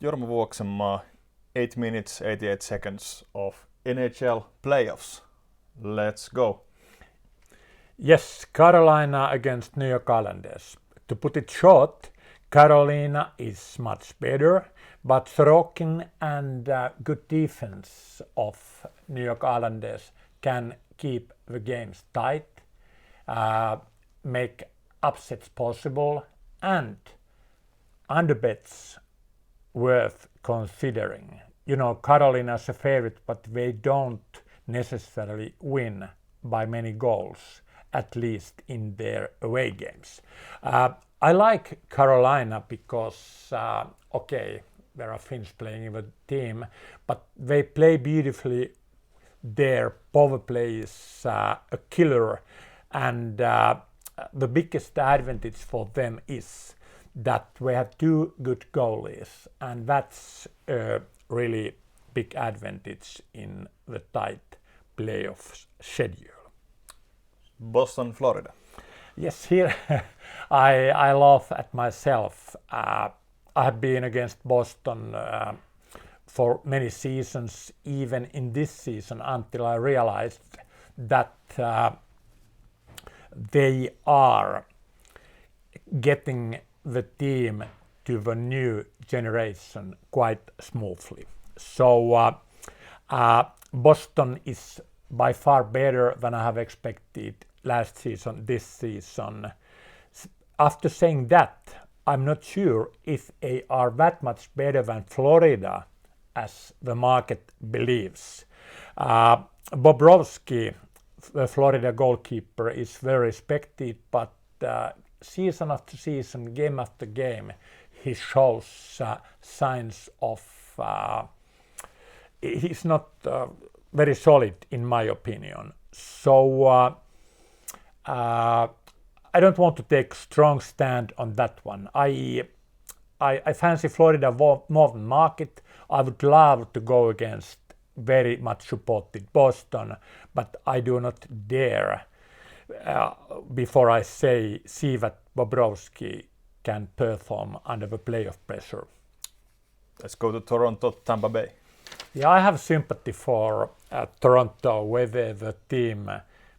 Jorma Vuoksenmaa, 8 minutes, 88 seconds of NHL playoffs. Let's go. Yes, Carolina against New York Islanders. To put it short, Carolina is much better, but Sorokin and good defense of New York Islanders can keep the games tight, make upsets possible, and underbets worth considering. You know, Carolina's a favorite, but they don't necessarily win by many goals, at least in their away games. I like Carolina because, there are Finns playing in the team, but they play beautifully. Their power play is a killer, and the biggest advantage for them is that we have two good goalies, and that's a really big advantage in the tight playoff schedule. Boston, Florida. Yes, here I laugh at myself. I have been against Boston for many seasons, even in this season, until I realized that they are getting the team to the new generation quite smoothly. So Boston is by far better than I have expected last season, this season. After saying that, I'm not sure if they are that much better than Florida as the market believes. Bobrovsky, the Florida goalkeeper, is very respected, but season after season, game after game, he shows signs of he's not very solid, in my opinion. So I don't want to take strong stand on that one. I fancy Florida more than market. I would love to go against very much supported Boston, but I do not dare before I see that Bobrovsky can perform under the playoff pressure. Let's go to Toronto, Tampa Bay. Yeah, I have sympathy for Toronto, whether the team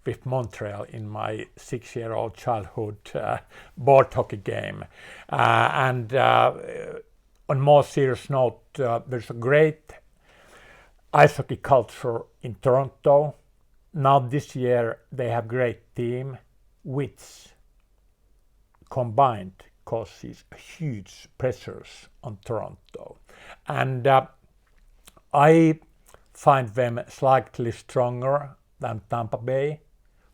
with Montreal in my 6-year-old childhood board hockey game. And on more serious note, there's a great ice hockey culture in Toronto. Now this year they have great team, which combined causes huge pressures on Toronto. And I find them slightly stronger than Tampa Bay,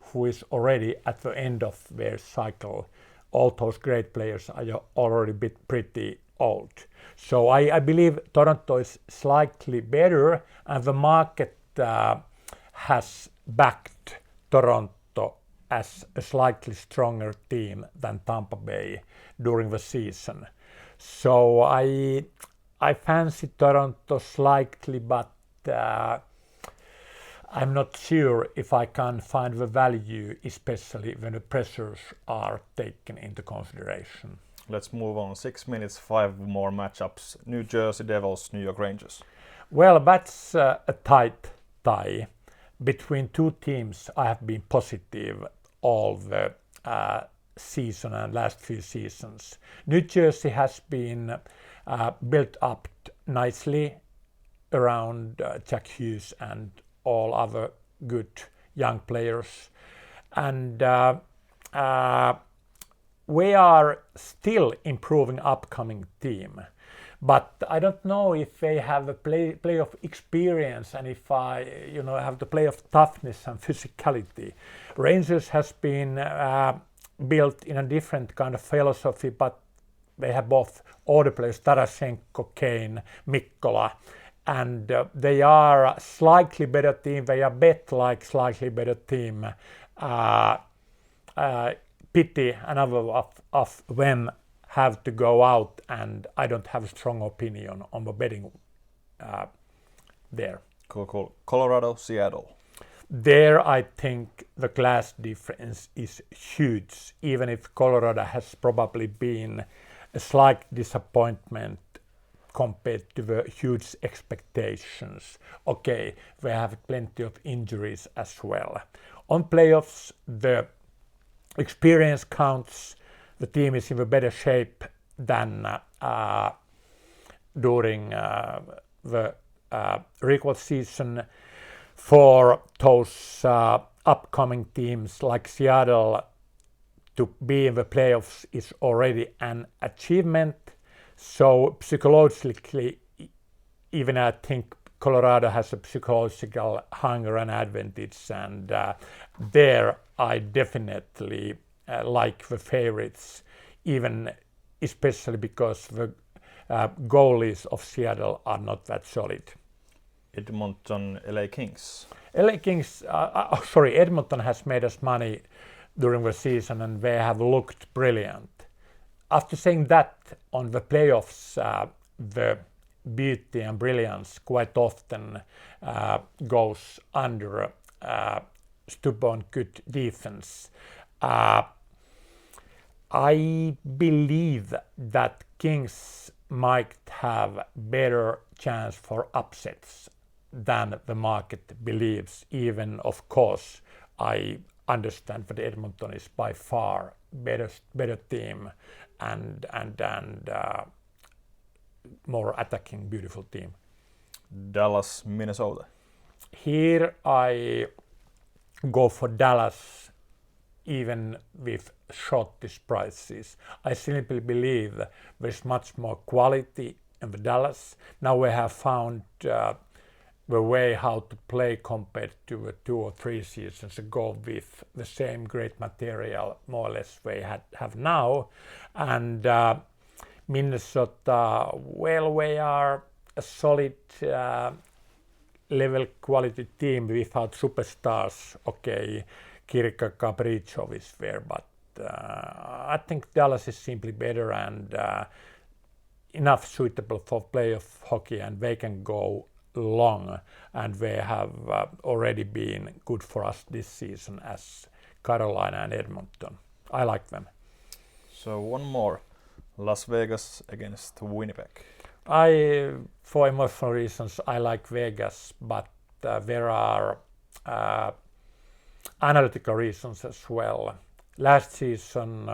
who is already at the end of their cycle. All those great players are already pretty old. So I believe Toronto is slightly better, and the market has backed Toronto as a slightly stronger team than Tampa Bay during the season. So I fancy Toronto slightly, but I'm not sure if I can find the value, especially when the pressures are taken into consideration. Let's move on. 6 minutes, 5 more matchups. New Jersey Devils, New York Rangers. Well, that's a tight tie. Between two teams, I have been positive all the season and last few seasons. New Jersey has been built up nicely around Jack Hughes and all other good young players. And we are still improving upcoming team. But I don't know if they have a playoff experience and if I have the playoff toughness and physicality. Rangers has been built in a different kind of philosophy, but they have both older players, Tarasenko, Kane, Mikkola, and they are a slightly better team. They are bet like slightly better team. Pity another of them have to go out, and I don't have a strong opinion on the betting there. Cool. Colorado, Seattle. There I think the class difference is huge, even if Colorado has probably been a slight disappointment compared to the huge expectations. Okay, we have plenty of injuries as well. On playoffs, the experience counts. The team is in a better shape than during the regular season. For those upcoming teams like Seattle, to be in the playoffs is already an achievement. So psychologically, even I think Colorado has a psychological hunger and advantage, and there I definitely like the favorites, even especially because the goalies of Seattle are not that solid. Edmonton, LA Kings. Edmonton has made us money during the season and they have looked brilliant. After saying that, on the playoffs, the beauty and brilliance quite often goes under stubborn good defense. I believe that Kings might have better chance for upsets than the market believes. Even, of course, I understand that Edmonton is by far better team and more attacking, beautiful team. Dallas, Minnesota. Here I go for Dallas, even with shortest prices. I simply believe there's much more quality in the Dallas. Now we have found the way how to play compared to 2 or 3 seasons ago with the same great material more or less they have now. And Minnesota, well, we are a solid level quality team without superstars. Okay, Kirka Kaprizov is there, but I think Dallas is simply better and enough suitable for playoff hockey, and they can go long, and they have already been good for us this season as Carolina and Edmonton. I like them. So one more, Las Vegas against Winnipeg. For emotional reasons, I like Vegas, but there are analytical reasons as well. Last season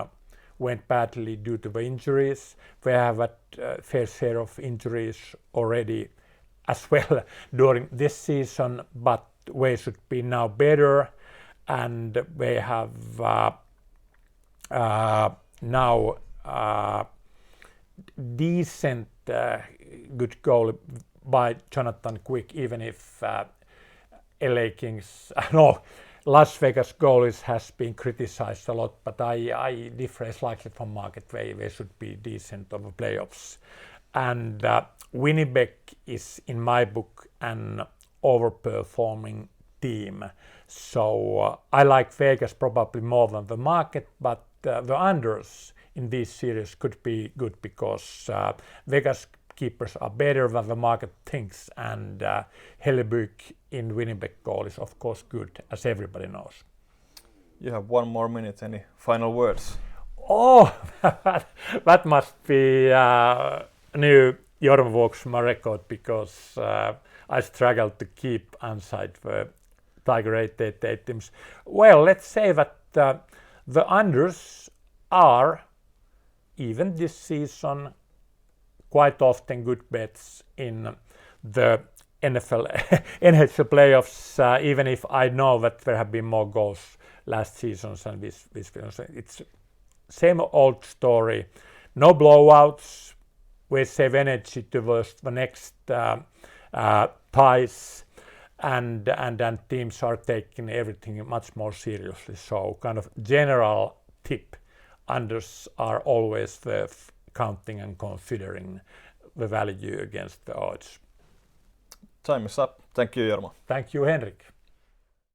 went badly due to the injuries. We have a fair share of injuries already as well during this season, but we should be now better, and we have now decent good goal by Jonathan Quick, even if LA Kings, Las Vegas goalies has been criticized a lot, but I differ slightly from market. They should be decent over playoffs. And Winnipeg is, in my book, an overperforming team. So I like Vegas probably more than the market, but the unders in this series could be good because Vegas keepers are better than the market thinks, and Hellebuck in Winnipeg goal is of course good, as everybody knows. You have 1 more minute. Any final words? Oh, that must be new Jorma Vuoksenmaa record, because I struggled to keep inside the Tiger888 teams. Well, let's say that the unders are, even this season, quite often good bets in the NHL playoffs, even if I know that there have been more goals last season than this season. It's same old story. No blowouts. We save energy towards the next ties, and teams are taking everything much more seriously. So kind of general tip, unders are always worth counting and considering the value against the odds. Time is up. Thank you, Jorma. Thank you, Henrik.